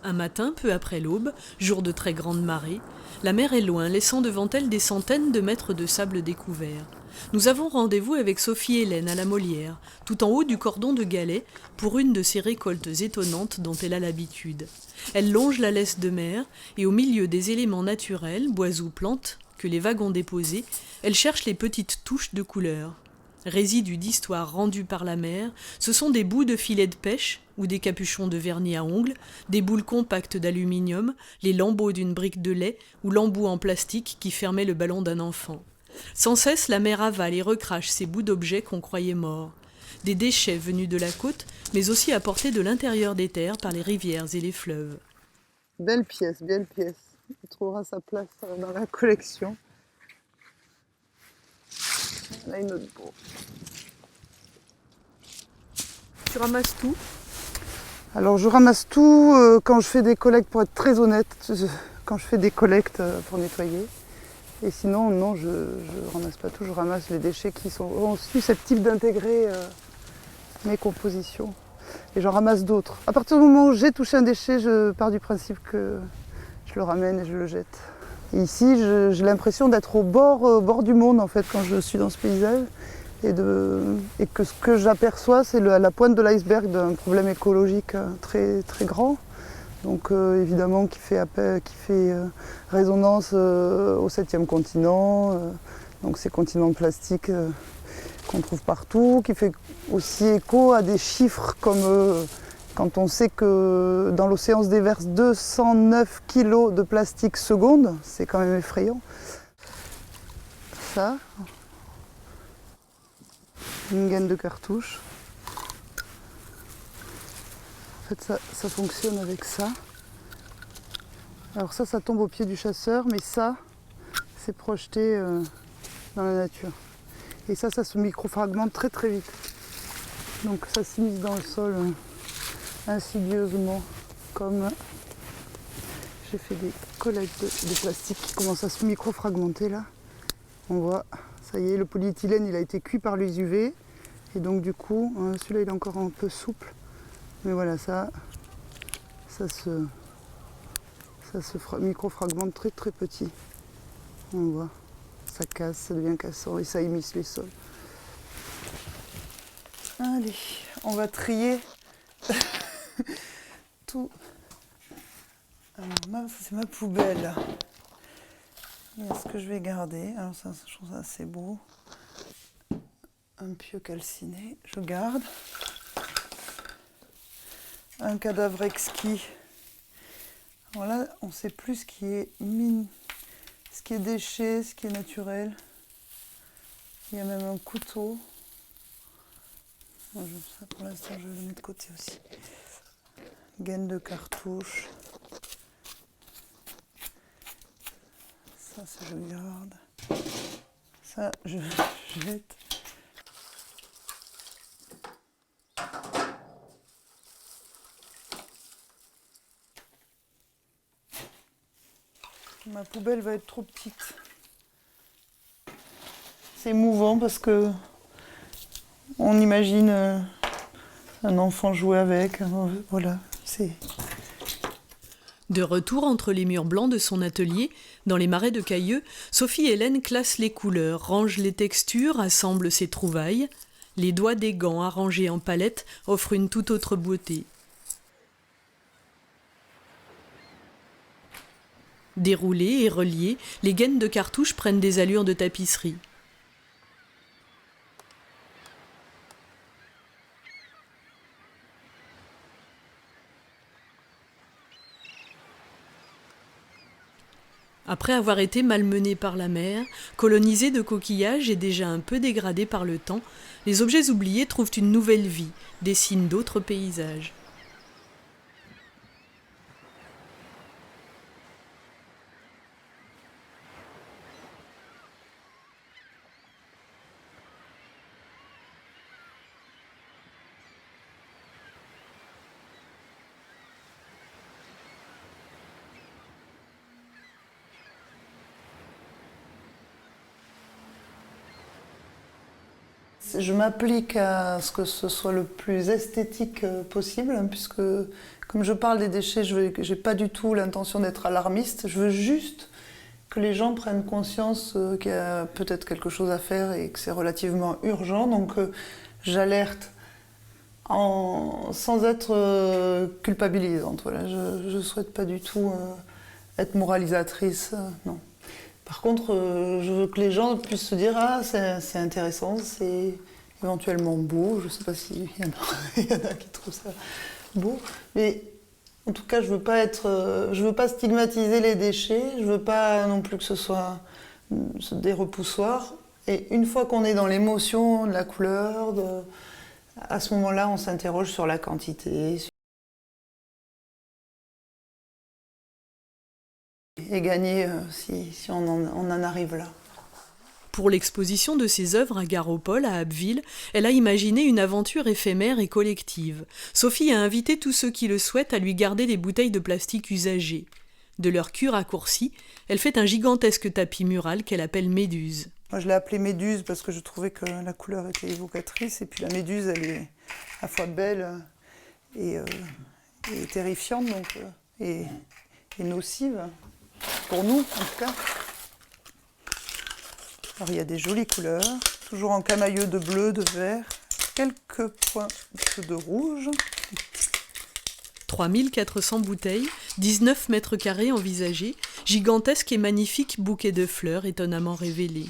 Un matin, peu après l'aube, jour de très grande marée, la mer est loin, laissant devant elle des centaines de mètres de sable découvert. Nous avons rendez-vous avec Sophie Hélène à la Molière, tout en haut du cordon de galets, pour une de ces récoltes étonnantes dont elle a l'habitude. Elle longe la laisse de mer, et au milieu des éléments naturels, bois ou plantes, que les vagues ont déposés, elle cherche les petites touches de couleur. Résidus d'histoire rendus par la mer, ce sont des bouts de filets de pêche ou des capuchons de vernis à ongles, des boules compactes d'aluminium, les lambeaux d'une brique de lait ou l'embout en plastique qui fermait le ballon d'un enfant. Sans cesse, la mer avale et recrache ces bouts d'objets qu'on croyait morts. Des déchets venus de la côte, mais aussi apportés de l'intérieur des terres par les rivières et les fleuves. Belle pièce, belle pièce. Il trouvera sa place dans la collection. Là, une autre bourre. Tu ramasses tout? Alors, je ramasse tout quand je fais des collectes, pour être très honnête, quand je fais des collectes pour nettoyer. Et sinon, non, je ramasse pas tout, je ramasse les déchets qui sont susceptibles d'intégrer mes compositions. Et j'en ramasse d'autres. À partir du moment où j'ai touché un déchet, je pars du principe que je le ramène et je le jette. Et ici, j'ai l'impression d'être au bord du monde en fait quand je suis dans ce paysage. Et que ce que j'aperçois, c'est la pointe de l'iceberg d'un problème écologique très, très grand. Donc évidemment qui fait résonance au 7e continent, donc ces continents plastiques qu'on trouve partout, qui fait aussi écho à des chiffres comme quand on sait que dans l'océan se déverse 209 kg de plastique seconde, c'est quand même effrayant. Ça, une gaine de cartouche. En fait ça fonctionne avec ça. Alors ça tombe au pied du chasseur, mais ça, c'est projeté dans la nature. Et ça se microfragmente très très vite. Donc ça s'immisce dans le sol insidieusement, comme j'ai fait des collectes de plastique qui commencent à se microfragmenter là. On voit, ça y est, le polyéthylène il a été cuit par les UV. Et donc du coup, celui-là il est encore un peu souple. Mais voilà, ça se microfragmente très très petit. On voit, ça casse, ça devient cassant et ça immisce les sols. Allez, on va trier tout. Alors, c'est ma poubelle. Il y a ce que je vais garder. Alors ça, je trouve ça assez beau. Un pieu calciné, je garde. Un cadavre exquis. Voilà, on ne sait plus ce qui est ce qui est déchet, ce qui est naturel. Il y a même un couteau. Ça, pour l'instant, je vais le mettre de côté aussi. Gaine de cartouche. Ça, je garde. Ça, je jette. Ma poubelle va être trop petite. C'est émouvant parce que on imagine un enfant jouer avec. Voilà, c'est... De retour entre les murs blancs de son atelier, dans les marais de Cailleux, Sophie Hélène classe les couleurs, range les textures, assemble ses trouvailles. Les doigts des gants arrangés en palettes offrent une toute autre beauté. Déroulées et reliées, les gaines de cartouches prennent des allures de tapisserie. Après avoir été malmenés par la mer, colonisés de coquillages et déjà un peu dégradés par le temps, les objets oubliés trouvent une nouvelle vie, dessinent d'autres paysages. Je m'applique à ce que ce soit le plus esthétique possible, hein, puisque comme je parle des déchets, je n'ai pas du tout l'intention d'être alarmiste. Je veux juste que les gens prennent conscience qu'il y a peut-être quelque chose à faire et que c'est relativement urgent. Donc j'alerte sans être culpabilisante. Voilà. Je ne souhaite pas du tout être moralisatrice, non. Par contre, je veux que les gens puissent se dire « Ah, c'est intéressant, c'est éventuellement beau ». Je ne sais pas s'il y en a qui trouvent ça beau. Mais en tout cas, je veux pas stigmatiser les déchets. Je ne veux pas non plus que ce soit des repoussoirs. Et une fois qu'on est dans l'émotion de la couleur, à ce moment-là, on s'interroge sur la quantité. Et gagner si on en arrive là. Pour l'exposition de ses œuvres à Garopol, à Abbeville, elle a imaginé une aventure éphémère et collective. Sophie a invité tous ceux qui le souhaitent à lui garder des bouteilles de plastique usagées. De leur cul raccourci, elle fait un gigantesque tapis mural qu'elle appelle Méduse. Moi, je l'ai appelée Méduse parce que je trouvais que la couleur était évocatrice. Et puis la méduse, elle est à la fois belle et terrifiante, donc, et nocive. Pour nous, en tout cas. Alors, il y a des jolies couleurs, toujours en camailleux de bleu, de vert, quelques points de rouge. 3400 bouteilles, 19 mètres carrés envisagés, gigantesque et magnifique bouquet de fleurs étonnamment révélés.